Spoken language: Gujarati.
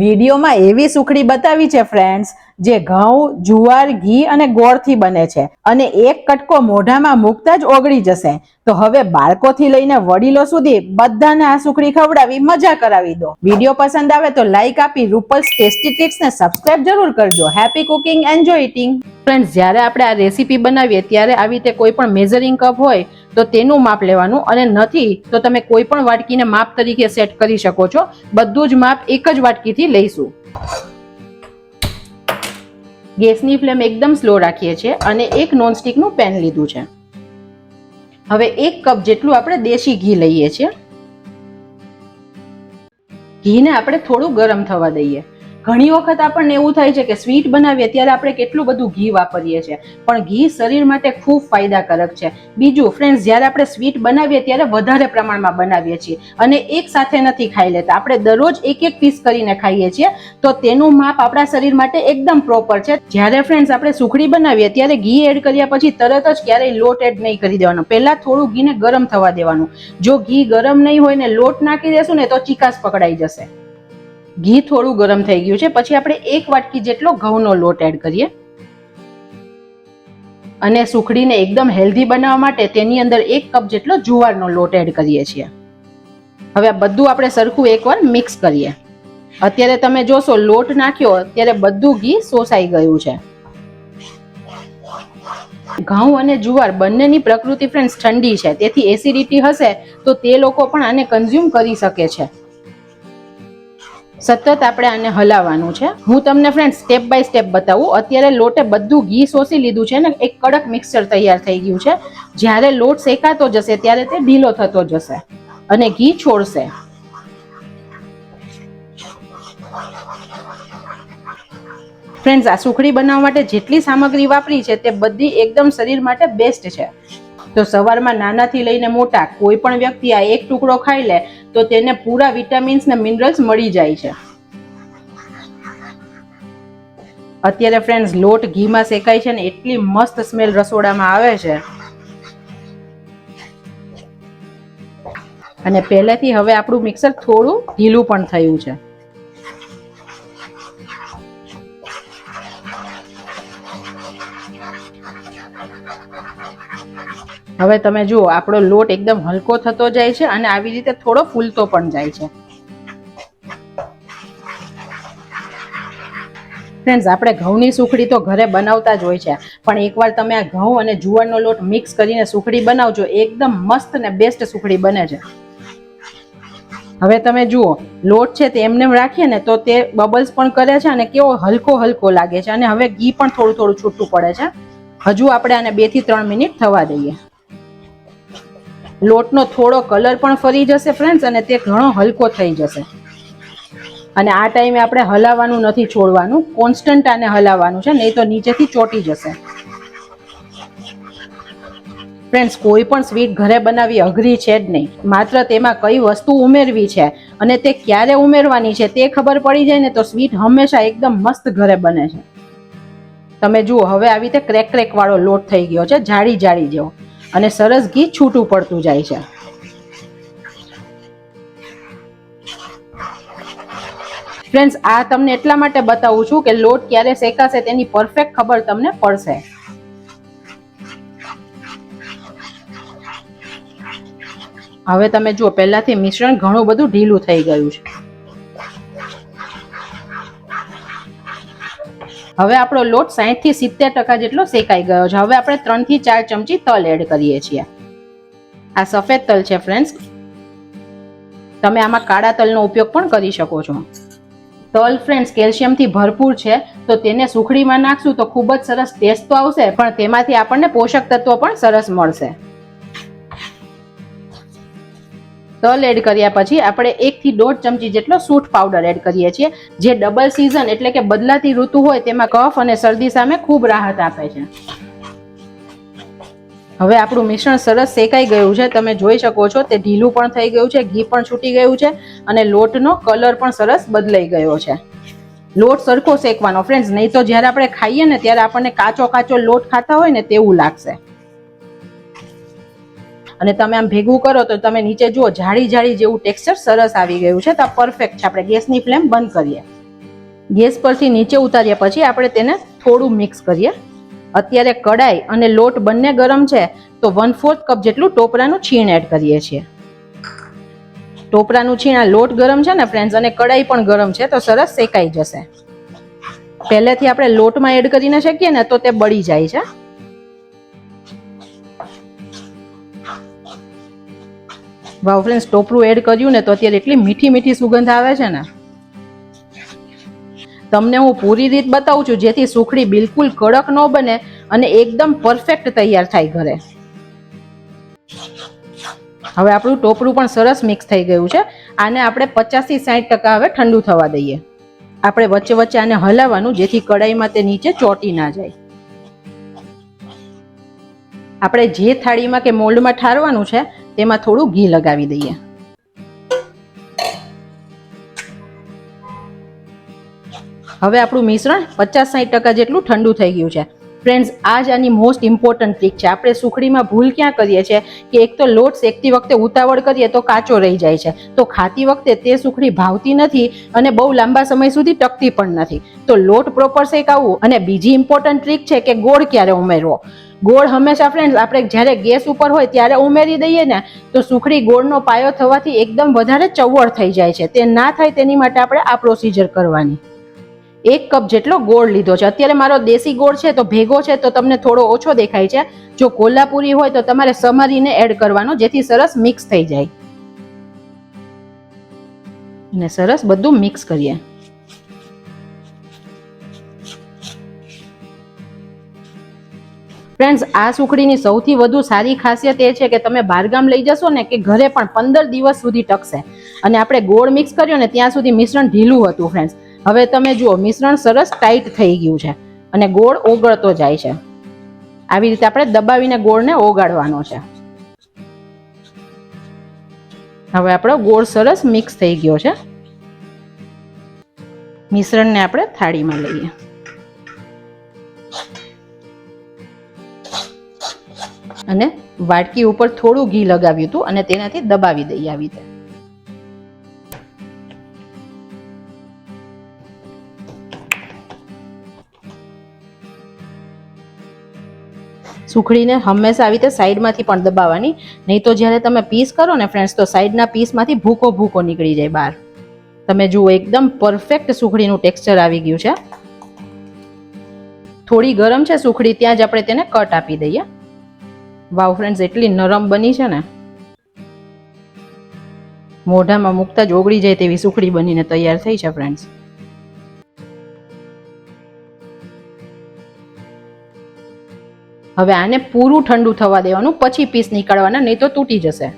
વિડીયોમાં એવી સુખડી બતાવી છે ફ્રેન્ડ્સ, જે ઘઉં, જુવાર, ઘી અને ગોળથી બને છે અને એક કટકો મોઢામાં મૂકતા જ ઓગળી જશે. તો હવે બાળકોથી લઈને વડીલો સુધી બધાને આ સુખડી ખવડાવી મજા કરાવી દો. વિડીયો પસંદ આવે તો લાઈક આપી રૂપલ્સ ટેસ્ટી ટ્રીટ્સ ને સબસ્ક્રાઇબ જરૂર કરજો. Happy cooking, enjoy eating. Friends, જ્યારે આપણે આ રેસીપી બનાવીએ ત્યારે આવી રીતે કોઈ પણ મેઝરિંગ કપ હોય તો તેનું માપ લેવાનું, અને નથી તો તમે કોઈ પણ વાટકીને માપ તરીકે સેટ કરી શકો છો. બધું જ માપ એક જ વાટકીથી લઈશું. ગેસની ફ્લેમ એકદમ સ્લો રાખીએ છીએ અને એક નોનસ્ટિકનું પેન લીધું છે. હવે 1 કપ જેટલું આપણે દેશી ઘી લઈએ છીએ. ઘીને આપણે થોડું ગરમ થવા દઈએ. ઘણી વખત આપણને એવું થાય છે કે સ્વીટ બનાવીએ ત્યારે આપણે કેટલું બધું ઘી વાપરીએ છીએ, પણ ઘી શરીર માટે ખૂબ ફાયદાકારક છે. બીજું ફ્રેન્ડ્સ, જ્યારે આપણે સ્વીટ બનાવીએ ત્યારે વધારે પ્રમાણમાં બનાવીએ છીએ અને એક સાથે નથી ખાઈ લેતા. આપણે દરરોજ એક પીસ કરીને ખાઈએ છીએ, તો તેનું માપ આપણા શરીર માટે એકદમ પ્રોપર છે. જ્યારે ફ્રેન્ડ્સ આપણે સુખડી બનાવીએ ત્યારે ઘી એડ કર્યા પછી તરત જ ક્યારેય લોટ એડ નહીં કરી દેવાનો. પહેલા થોડું ઘીને ગરમ થવા દેવાનું. જો ઘી ગરમ નહીં હોય ને લોટ નાખી દેશું ને તો ચીકાશ પકડાઈ જશે. ઘી થોડું ગરમ થઈ ગયું છે. પછી આપણે 1 વાટકી જેટલો ઘઉંનો લોટ એડ કરીએ અને સુખડીને એકદમ હેલ્ધી બનાવવા માટે તેની અંદર 1 કપ જેટલો જુવારનો લોટ એડ કરીએ છીએ. હવે આ બધું આપણે સરખું એકવાર મિક્સ કરીએ. અત્યારે તમે જોશો લોટ નાખ્યો ત્યારે બધું ઘી શોષાઈ ગયું છે. ઘઉં અને જુવાર બંનેની પ્રકૃતિ ફ્રેન્ડ્સ ઠંડી છે, તેથી એસિડિટી હશે તો તે લોકો પણ આને કન્ઝ્યુમ કરી શકે છે. સતત આપણે આને હલાવવાનું છે. હું તમને ફ્રેન્ડ્સ સ્ટેપ બાય સ્ટેપ બતાવું. અત્યારે લોટે બધું ઘી શોષી લીધું છે ને એક કડક મિક્સચર તૈયાર થઈ ગયું છે. જ્યારે લોટ શેકાતો જશે ત્યારે તે ઢીલો થતો જશે અને ઘી છોડશે. ફ્રેન્ડ્સ, આ સુખડી બનાવવા માટે જેટલી સામગ્રી વાપરી છે તે બધી એકદમ શરીર માટે બેસ્ટ છે. તો સવારમાં નાનાથી લઈને મોટા કોઈ પણ વ્યક્તિ આ એક ટુકડો ખાઈ લે તો તેને પૂરા વિટામિન્સ ને મિનરલ્સ મળી જાય છે. અત્યારે ફ્રેન્ડ્સ લોટ ઘીમાં શેકાય છે ને એટલી મસ્ત સ્મેલ રસોડામાં આવે છે. અને પહેલેથી હવે આપણું મિક્સર થોડું ઢીલું પણ થયું છે. હવે તમે જુઓ આપણો લોટ એકદમ હલકો થતો જાય છે અને આવી રીતે થોડો ફૂલતો પણ જાય છે. ફ્રેન્ડ્સ, આપણે ઘઉંની સુખડી તો ઘરે બનાવતા જ હોય છે, પણ એકવાર તમે આ ઘઉં અને જુવારનો લોટ મિક્સ કરીને સુખડી બનાવજો, એકદમ મસ્ત ને બેસ્ટ સુખડી બને છે. હવે તમે જુઓ લોટ છે તે એમને રાખીએ ને તો તે બબલ્સ પણ કરે છે અને કેવો હલકો હલકો લાગે છે, અને હવે ઘી પણ થોડું થોડું છૂટું પડે છે. હજુ આપણે આને 2 થી 3 મિનિટ થવા દઈએ. લોટનો થોડો કલર પણ ફરી જશે ફ્રેન્ડ્સ અને તે ઘણો હલકો થઈ જશે. અને આ ટાઈમે આપણે હલાવવાનું નથી છોડવાનું, કોન્સ્ટન્ટ આને હલાવવાનું છે, નહીં તો નીચેથી ચોટી જશે. ફ્રેન્ડ્સ, કોઈ પણ સ્વીટ ઘરે બનાવવી અઘરી છે જ નહીં. માત્ર તેમાં કઈ વસ્તુ ઉમેરવી છે અને તે ક્યારે ઉમેરવાની છે તે ખબર પડી જાય ને તો સ્વીટ હંમેશા એકદમ મસ્ત ઘરે બને છે. તમે જુઓ હવે આવી રીતે ક્રેક ક્રેક વાળો લોટ થઈ ગયો છે, જાડી જાડી જેવો, અને સરસ ઘી છૂટું પડતું જાય છે. ફ્રેન્ડ્સ, આ તમને એટલા માટે બતાવું છું કે લોટ ક્યારે શેકાશે તેની પરફેક્ટ ખબર તમને પડશે. હવે તમે જુઓ પહેલાથી મિશ્રણ ઘણું બધું ઢીલું થઈ ગયું છે. હવે આપણો લોટ 60 થી 70% જેટલો શેકાઈ ગયો છે. હવે આપણે 3 થી 4 ચમચી તલ એડ કરીએ છીએ. આ સફેદ તલ છે ફ્રેન્ડ્સ. તમે આમાં કાળા તલનો ઉપયોગ પણ કરી શકો છો. તલ ફ્રેન્ડ્સ કેલ્શિયમથી ભરપૂર છે, તો તેને સુખડીમાં નાખશું તો ખૂબ જ સરસ ટેસ્ટ તો આવશે, પણ તેમાંથી આપણને પોષક તત્વો પણ સરસ મળશે. તલ એડ કર્યા પછી આપણે 1 થી 1.5 ચમચી જેટલો સૂંઠ પાવડર એડ કરીએ છીએ, જે ડબલ સીઝન એટલે કે બદલાતી ઋતુ હોય તેમાં કફ અને શરદી સામે ખૂબ રાહત આપે છે. હવે આપણું મિશ્રણ સરસ શેકાઈ ગયું છે. તમે જોઈ શકો છો તે ઢીલું પણ થઈ ગયું છે, ઘી પણ છૂટી ગયું છે અને લોટનો કલર પણ સરસ બદલાઈ ગયો છે. લોટ સરખો શેકવાનો ફ્રેન્ડ્સ, નહીં તો જ્યારે આપણે ખાઈએ ને ત્યારે આપણને કાચો કાચો લોટ ખાતા હોય ને તેવું લાગશે. અને તમે આમ ભેગું કરો તો તમે નીચે જુઓ જાડી જાડી જેવું ટેક્સચર સરસ આવી ગયું છે. તો આ પરફેક્ટ છે. આપણે ગેસની ફ્લેમ બંધ કરીએ. ગેસ પરથી નીચે ઉતાર્યા પછી આપણે તેને થોડું મિક્સ કરીએ. અત્યારે કડાઈ અને લોટ બંને ગરમ છે તો 1/4 કપ જેટલું ટોપરાનું છીણ એડ કરીએ છીએ. ટોપરાનું છીણ, આ લોટ ગરમ છે ને ફ્રેન્ડ્સ, અને કડાઈ પણ ગરમ છે તો સરસ શેકાઈ જશે. પહેલેથી આપણે લોટમાં એડ કરીને શેકીએ ને તો તે બળી જાય છે. વાવ ફ્રેન્ડ્સ, ટોપરું એડ કર્યું ને તો અત્યારે એટલી મીઠી મીઠી સુગંધ આવે છે ને. તમને હું પૂરી રીત બતાવું છું જેથી સુખડી બિલકુલ કડક ન બને અને એકદમ પરફેક્ટ તૈયાર થાય ઘરે. હવે આપણું ટોપરું પણ સરસ મિક્સ થઈ ગયું છે. આને આપણે 50 થી 60% હવે ઠંડુ થવા દઈએ. આપણે વચ્ચે વચ્ચે આને હલાવવાનું જેથી કડાઈમાં તે નીચે ચોંટી ના જાય. આપણે જે થાળીમાં કે મોલ્ડમાં ઠારવાનું છે તેમાં થોડું ઘી લગાવી દઈએ. હવે આપણું મિશ્રણ 50-60% જેટલું ઠંડુ થઈ ગયું છે. ફ્રેન્ડ્સ, આ જ આની મોસ્ટ ઇમ્પોર્ટન્ટ ટ્રીક છે. આપણે સુખડીમાં ભૂલ ક્યાં કરીએ છીએ કે એક તો લોટ શેકતી વખતે ઉતાવળ કરીએ તો કાચો રહી જાય છે, તો ખાતી વખતે તે સુખડી ભાવતી નથી અને બહુ લાંબા સમય સુધી ટકતી પણ નથી. તો લોટ પ્રોપર શેકાવવું. અને બીજી ઇમ્પોર્ટન્ટ ટ્રીક છે કે ગોળ ક્યારે ઉમેરવો. ગોળ હંમેશા ફ્રેન્ડ્સ આપણે જ્યારે ગેસ ઉપર હોય ત્યારે ઉમેરી દઈએ ને તો સુખડી ગોળનો પાયો થવાથી એકદમ વધારે ચવળ થઈ જાય છે. તે ના થાય તેની માટે આપણે આ પ્રોસિજર કરવાની. 1 કપ જેટલો ગોળ લીધો છે. અત્યારે મારો દેશી ગોળ છે તો ભેગો છે તો તમને થોડો ઓછો દેખાય છે. જો કોલ્હાપુરી હોય તો તમારે સમારીને એડ કરવાનો જેથી સરસ મિક્સ થઈ જાય. અને સરસ બધું મિક્સ કરીએ. ફ્રેન્ડ્સ, આ સુખડીની સૌથી વધુ સારી ખાસિયત એ છે કે તમે બહારગામ લઈ જશો ને કે ઘરે પણ 15 દિવસ સુધી ટકશે. અને આપણે ગોળ મિક્સ કર્યો ને ત્યાં સુધી મિશ્રણ ઢીલું હતું ફ્રેન્ડ્સ. હવે તમે જુઓ મિશ્રણ સરસ ટાઈટ થઈ ગયું છે અને ગોળ ઓગળતો જાય છે. આવી રીતે આપણે દબાવીને ગોળને ઓગાળવાનો છે. હવે આપણો ગોળ સરસ મિક્સ થઈ ગયો છે. મિશ્રણને આપણે થાળીમાં લઈએ. અને વાટકી ઉપર થોડું ઘી લગાવ્યું હતું અને તેનાથી દબાવી દઈએ આવી રીતે. સુખડીને હંમેશા આવી રીતે સાઈડમાંથી પણ દબાવવાની, નહીં તો જ્યારે તમે પીસ કરો ને ફ્રેન્ડ્સ તો સાઈડના પીસમાંથી ભૂકો ભૂકો નીકળી જાય બહાર. તમે જુઓ એકદમ પરફેક્ટ સુખડીનું ટેક્સચર આવી ગયું છે. થોડી ગરમ છે સુખડી ત્યાં જ આપણે તેને કટ આપી દઈએ. વાવ ફ્રેન્ડ્સ, એટલી નરમ બની છે ને મોઢામાં મૂકતા જ ઓગળી જાય તેવી સુખડી બનીને તૈયાર થઈ છે ફ્રેન્ડ્સ. હવે આને પૂરું ઠંડુ થવા દેવાનું, પછી પીસ નીકાળવાના, નહીં તો તૂટી જશે.